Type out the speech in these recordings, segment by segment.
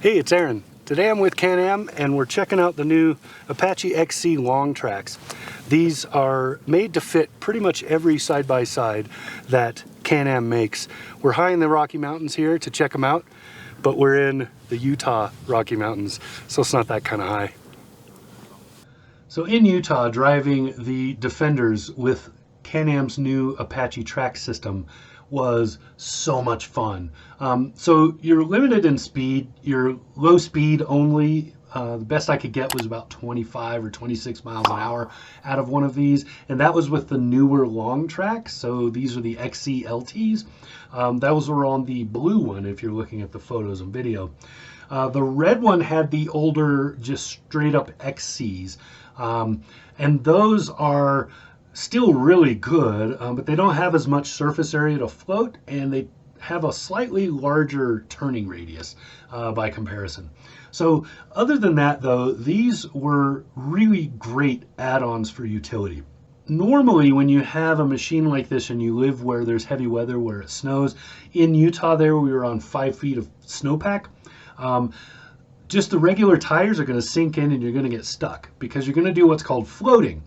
Hey, it's Aaron. Today I'm with Can-Am and we're checking out the new Apache XC long tracks. These are made to fit pretty much every side-by-side that Can-Am makes. We're high in the Rocky Mountains here to check them out, but we're in the Utah Rocky Mountains, so it's not that kind of high. So in Utah, driving the Defenders with Can-Am's new Apache track system was so much fun. So you're limited in speed. You're low speed only. The best I could get was about 25 or 26 miles an hour out of one of these, and that was with the newer long tracks. So these are the XCLTs. Those were on the blue one if you're looking at the photos and video. The red one had the older, just straight up XCs, and those are still really good, but they don't have as much surface area to float, and they have a slightly larger turning radius by comparison. So other than that though, these were really great add-ons for utility. Normally when you have a machine like this and you live where there's heavy weather, where it snows, in Utah there we were on 5 feet of snowpack, just the regular tires are going to sink in and you're going to get stuck because you're going to do what's called floating.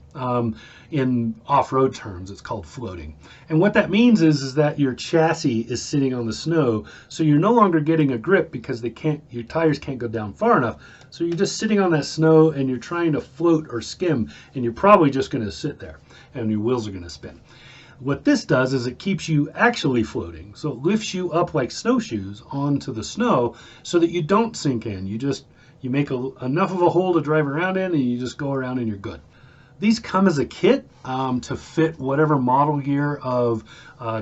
In off-road terms, it's called floating. And what that means is that your chassis is sitting on the snow, so you're no longer getting a grip because your tires can't go down far enough. So you're just sitting on that snow and you're trying to float or skim, and you're probably just going to sit there and your wheels are going to spin. What this does is it keeps you actually floating. So it lifts you up like snowshoes onto the snow so that you don't sink in. You make enough of a hole to drive around in and you just go around and you're good. These come as a kit to fit whatever model year of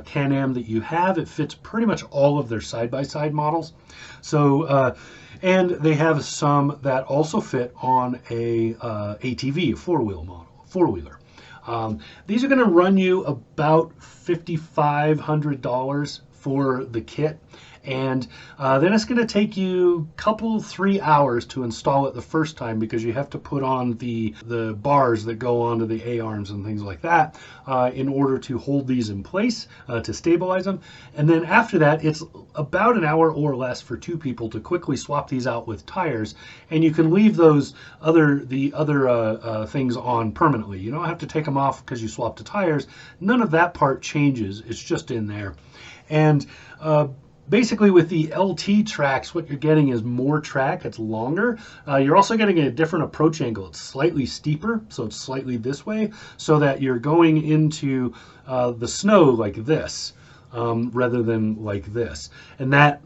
Can-Am that you have. It fits pretty much all of their side-by-side models. So, and they have some that also fit on a ATV, a four-wheeler. These are going to run you about $5,500 for the kit, and then it's going to take you a 3 hours to install it the first time because you have to put on the bars that go onto the A-arms and things like that in order to hold these in place to stabilize them. And then after that, it's about an hour or less for two people to quickly swap these out with tires, and you can leave the other things on permanently. You don't have to take them off because you swapped the tires. None of that part changes. It's just in there. And basically with the LT tracks, what you're getting is more track. It's longer. You're also getting a different approach angle. It's slightly steeper, so it's slightly this way, so that you're going into the snow like this rather than like this. And that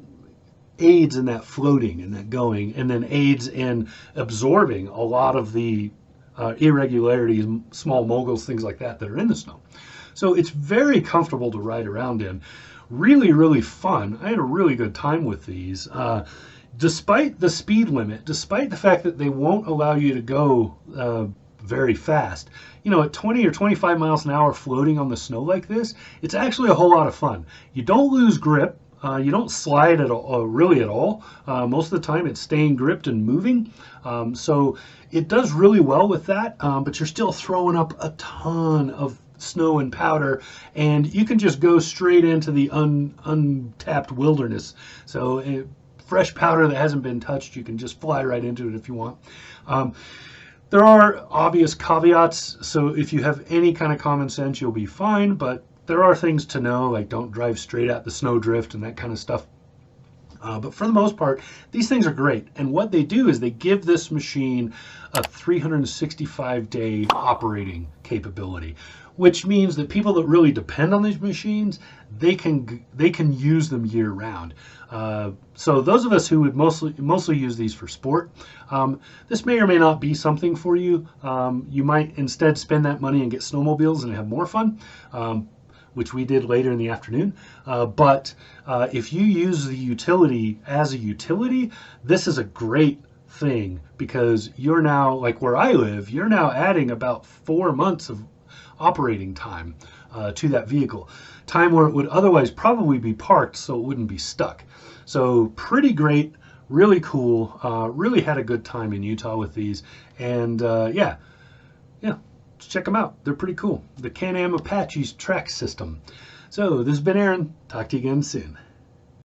aids in that floating and that going, and then aids in absorbing a lot of the irregularities, small moguls, things like that are in the snow. So it's very comfortable to ride around in. Really, really fun. I had a really good time with these. Despite the speed limit, despite the fact that they won't allow you to go very fast, you know, at 20 or 25 miles an hour floating on the snow like this, it's actually a whole lot of fun. You don't lose grip. You don't slide at all, really at all. Most of the time it's staying gripped and moving. So it does really well with that, but you're still throwing up a ton of snow and powder, and you can just go straight into the untapped wilderness. So fresh powder that hasn't been touched, you can just fly right into it if you want. There are obvious caveats, so if you have any kind of common sense, you'll be fine, but there are things to know, like don't drive straight at the snowdrift and that kind of stuff. But for the most part, these things are great. And what they do is they give this machine a 365-day operating capability, which means that people that really depend on these machines, they can use them year round. So those of us who would mostly use these for sport, this may or may not be something for you. You might instead spend that money and get snowmobiles and have more fun, which we did later in the afternoon. But if you use the utility as a utility, this is a great thing because you're now, like where I live, you're now adding about 4 months of operating time to that vehicle. Time where it would otherwise probably be parked so it wouldn't be stuck. So pretty great, really cool, really had a good time in Utah with these. And yeah. Check them out. They're pretty cool. The Can-Am Apache's track system. So this has been Aaron. Talk to you again soon.